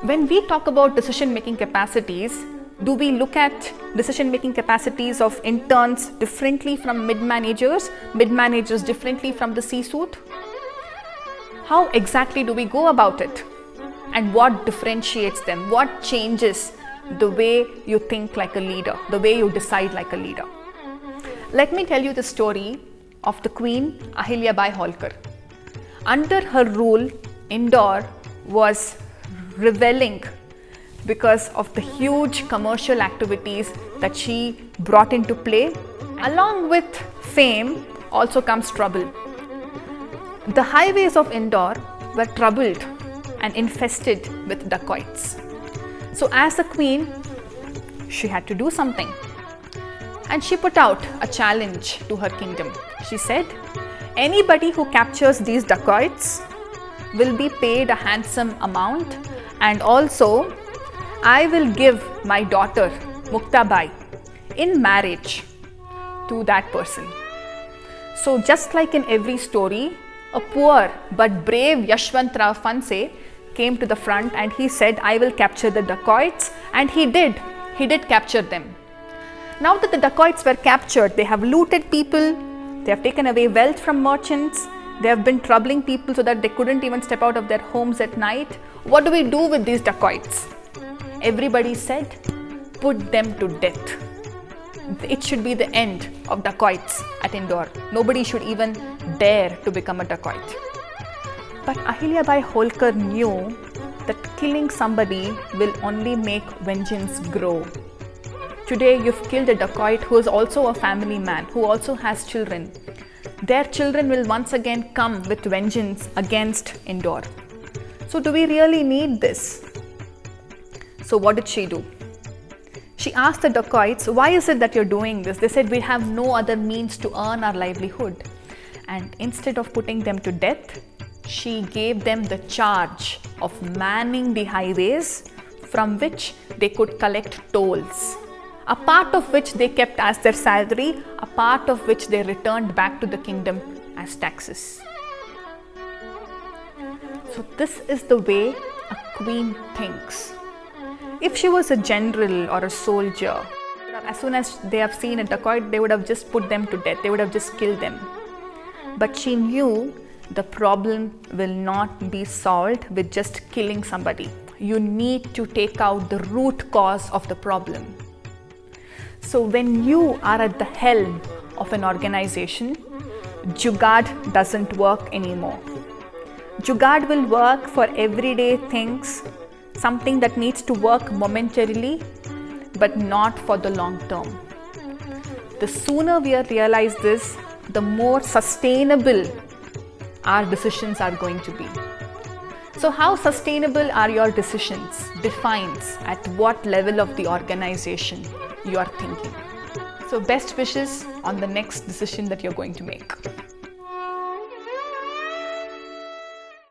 When we talk about decision-making capacities, do we look at decision-making capacities of interns differently from mid-managers differently from the C-suite? How exactly do we go about it? And what differentiates them? What changes the way you think like a leader, the way you decide like a leader? Let me tell you the story of the Queen Ahilya Bai Holkar. Under her rule, Indore was reveling because of the huge commercial activities that she brought into play. Along with fame also comes trouble. The highways of Indore were troubled and infested with dacoits. So as a queen, she had to do something. And she put out a challenge to her kingdom. She said, anybody who captures these dacoits will be paid a handsome amount, and also I will give my daughter Muktabai in marriage to that person. So just like in every story, a poor but brave Yashwantrao Fanse came to the front and he said, I will capture the dacoits, and he did capture them. Now that the dacoits were captured, they have looted people, they have taken away wealth from merchants, they have been troubling people so that they couldn't even step out of their homes at night. What do we do with these dacoits? Everybody said, put them to death. It should be the end of dacoits at Indore. Nobody should even dare to become a dacoit. But Ahilya Bai Holkar knew that killing somebody will only make vengeance grow. Today you've killed a dacoit who is also a family man, who also has children. Their children will once again come with vengeance against Indore. So do we really need this? So what did she do? She asked the dacoits, why is it that you're doing this? They said, we have no other means to earn our livelihood. And instead of putting them to death, she gave them the charge of manning the highways from which they could collect tolls. A part of which they kept as their salary, a part of which they returned back to the kingdom as taxes. So this is the way a queen thinks. If she was a general or a soldier, as soon as they have seen a dacoit, they would have just put them to death, they would have just killed them. But she knew the problem will not be solved with just killing somebody. You need to take out the root cause of the problem. So when you are at the helm of an organization, jugaad doesn't work anymore. Jugaad will work for everyday things, something that needs to work momentarily, but not for the long term. The sooner we realize this, the more sustainable our decisions are going to be. So how sustainable are your decisions defines at what level of the organization you are thinking. So best wishes on the next decision that you're going to make.